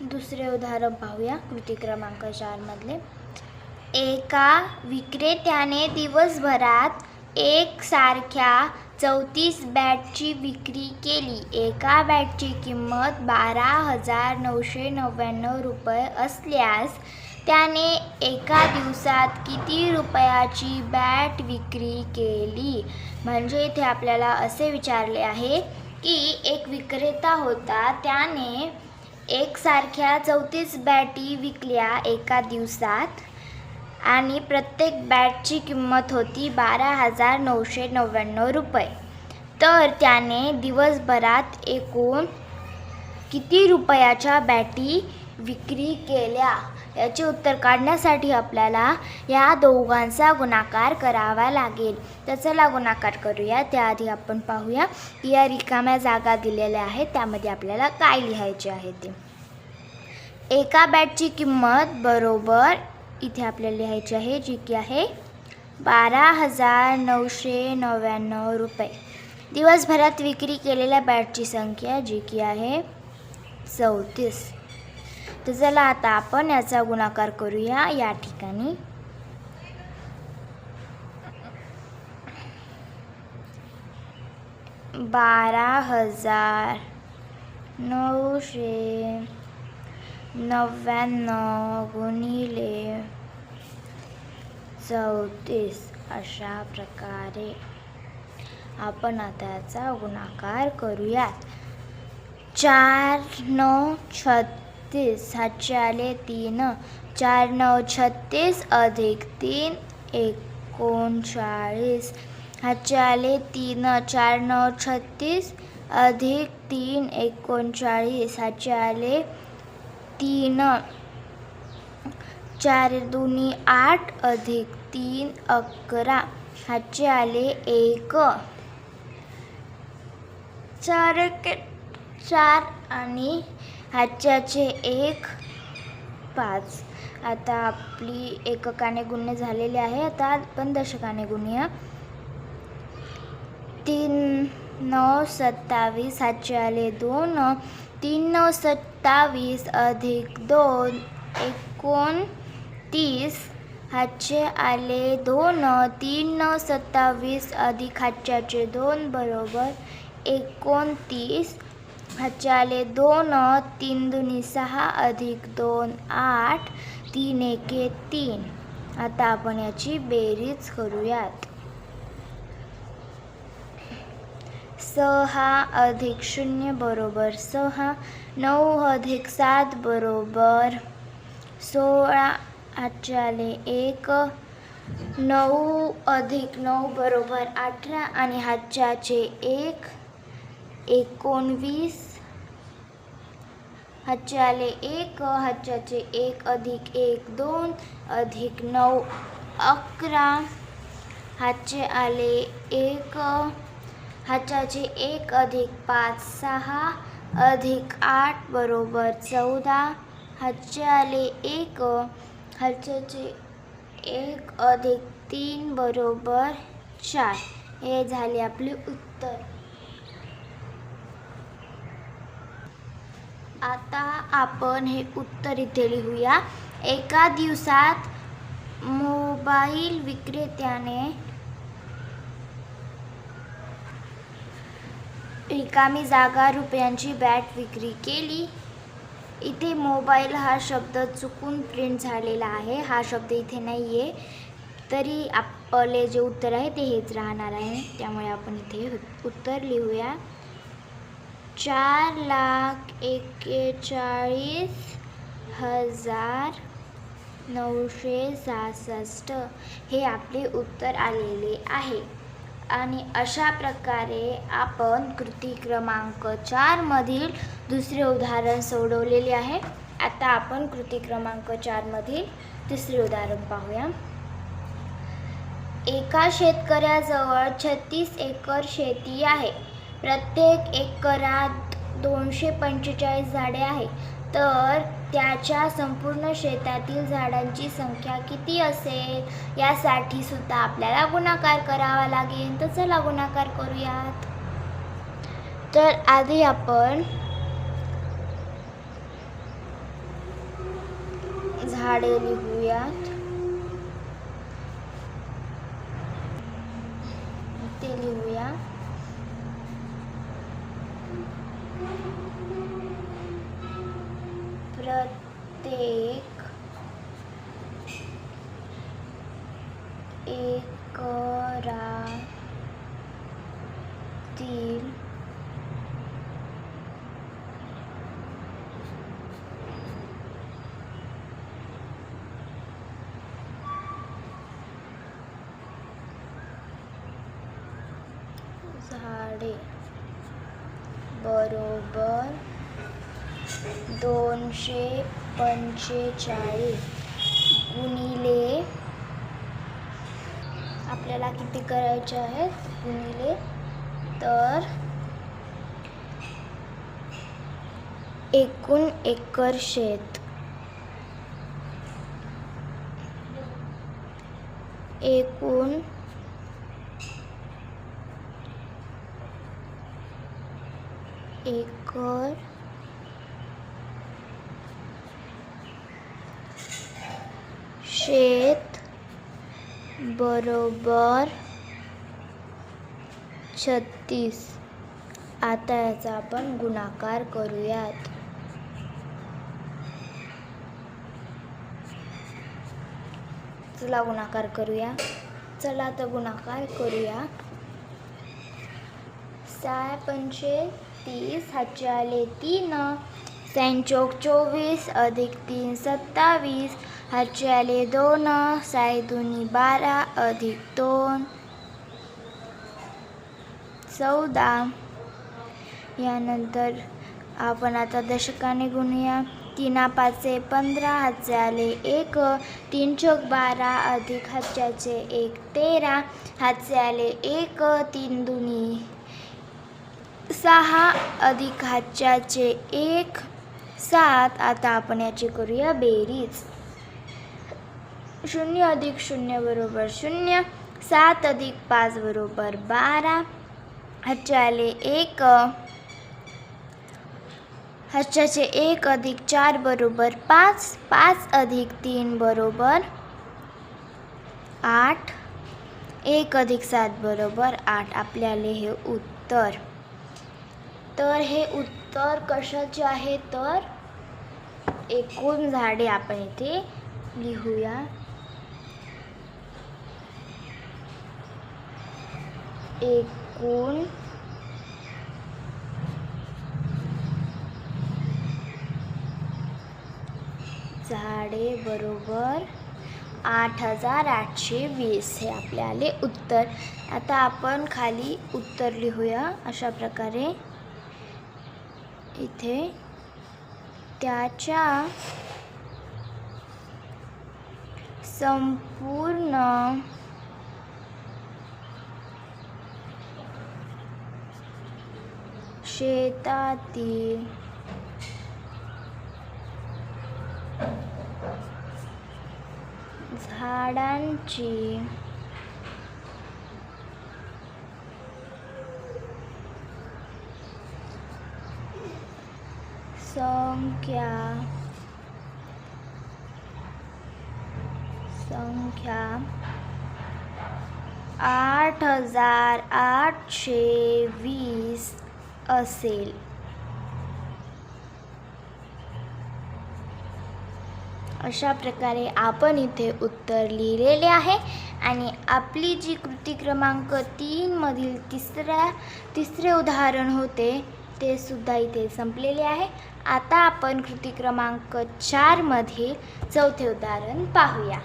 दुसरे उदाहरण पाहूया कृती क्रमांक 4 मधले। एका विक्रेत्याने दिवसभरात एकसारख्या 34 बॅटची विक्री केली। एका बॅटची किंमत 12,999 रुपये असल्यास त्याने एका दिवसात किती रुपयाची बॅट विक्री केली। म्हणजे इथे आपल्याला असे विचारले आहे की एक विक्रेता होता, त्याने एकसारख्या 34 बॅटी विकल्या एका दिवसात आणि प्रत्येक बॅटची किंमत होती 12,999 रुपये। तर त्याने दिवसभरात एकूण किती रुपयाच्या बॅटी विक्री केल्या। याचे उत्तर काढण्यासाठी आपल्याला या दोघांचा गुणाकार करावा लागेल। तर चला गुणाकार करूया। त्याआधी आपण पाहूया की या रिकाम्या जागा दिलेल्या आहेत, त्यामध्ये आपल्याला काय लिहायचे आहे ते। एका बॅटची किंमत बरोबर इथे आपल्याला लिहायची आहे, जी की आहे 12,999 रुपये। दिवसभरात विक्री केलेल्या बॅटची संख्या जी की आहे 34। तर चला आता आपण याचा गुणाकार करूया। या ठिकाणी 12,999 गुणिले 34 अशा प्रकारे आपण आता याचा गुणाकार करूयात। 4 9 36 हातचे आले 3, 4 9 36 अधिक 3 39, हातचे आले 3, 4 9 36 अधिक 3 39, हातचे आले 3, 4 2 8 अधिक 3 11, हातचे आले 1, 4 1 4 आणि हातच्याचे 1 5। आता आपली एककाने गुणणे झालेली आहे। आता आपण दशकाने गुणूया। 3 9 27 हातचे आले 2, 3 9 27 अधिक 2 29, हातचे आले 2, 3 9 27 अधिक हातच्याचे 2 बरोबर 29, हातचे आले 2, 3 2 6 अधिक 2 8, 3 1 3। आता आपण याची बेरीज करूयात। 6 अधिक 0 बरोबर 6, 9 अधिक 7 बरोबर 16, हातचे आले 1, 9 अधिक 9 बरोबर 18 आणि हातच्याचे 1 19, हातचे आले 1, हातच्याचे 1 अधिक 1 2 अधिक 9 11, हातचे आले 1, हातच्याचे 1 अधिक 5 6 अधिक 8 बरोबर 14, हातचे आले 1, हातच्याचे 1 अधिक 3 बरोबर 4। हे झाले आपले उत्तर। आता आपण हे उत्तर इथे लिहूया। एका दिवसात मोबाईल विक्रेत्याने रिकामी जागा रुपयांची बॅट विक्री केली। इथे मोबाईल हा शब्द चुकून प्रिंट झालेला आहे, हा शब्द इथे नाही आहे, तरी आपले जे उत्तर आहे ते हेच राहणार आहे। त्यामुळे आपण इथे उत्तर लिहूया। 4,41,966 हे आपले उत्तर आलेले आहे। आणि अशा प्रकारे आपण कृती क्रमांक 4 मधील दुसरे उदाहरण सोडवलेले आहे। आता आपण कृती क्रमांक 4 मधील तिसरे उदाहरण पाहूया। एका शेतकऱ्याजवळ 36 एकर शेती आहे। प्रत्येक एकरात 245 झाडे आहेत। तर त्याच्या संपूर्ण शेतातील झाडांची संख्या किती असेल, यासाठी सुद्धा आपल्याला गुणाकार करावा लागेल। तर चला गुणाकार करूयात। तर आधी आपण झाडे लिहूयात. ते लिहूया. प्रत्येक एकरातील झाडे बरोबर 245 गुणिले आपल्याला किती करायचे आहेत गुणिले, तर एकूण एकर शेत, एकूण एकर शेत बरोबर 36. आता याचा आपण गुणाकार करूयात. चला गुणाकार करूया. चला तर गुणाकार करूया. 6 पंचे 30, हातचे आले 3, 6 चौक 24 अधिक 3 27, हातचे आले 2, 6 दुनी 12 अधिक 2 14. यानंतर आपण आता दशकाने गुणूया. 3 5 15, हातचे आले 1, 3 चौक 12 अधिक हातच्याचे 1 13, हातचे आले 1, 3 दुनी 6 अधिक हातच्याचे 1 7. आता आपण याची करूया बेरीज. 0 अधिक 0 बरोबर 0, 7 अधिक 5 बरोबर 12, हातचे आले 1, हातच्याचे 1 अधिक 4 बरोबर 5, 5 अधिक 3 बरोबर 8, 1 अधिक 7 बरोबर 8. आपल्याला हे उत्तर. तर हे उत्तर कशाचे आहे, तर एकूण झाडे आपण इथे लिहूया. एकूण झाडे बरोबर 8820 हे आपल्याला उत्तर. आता आपण खाली उत्तर लिहूया अशा प्रकारे. इथे त्याच्या संपूर्ण शेतातील झाडांची संख्या 8820 असेल. अशा प्रकारे आपण इथे उत्तर लिहिलेले आहे. आणि आपली जी कृती क्रमांक 3 मधील तिसरे उदाहरण होते ते सुद्धा इथे संपलेले आहे. आता आपण कृती क्रमांक 4 मधील चौथे उदाहरण पाहूया.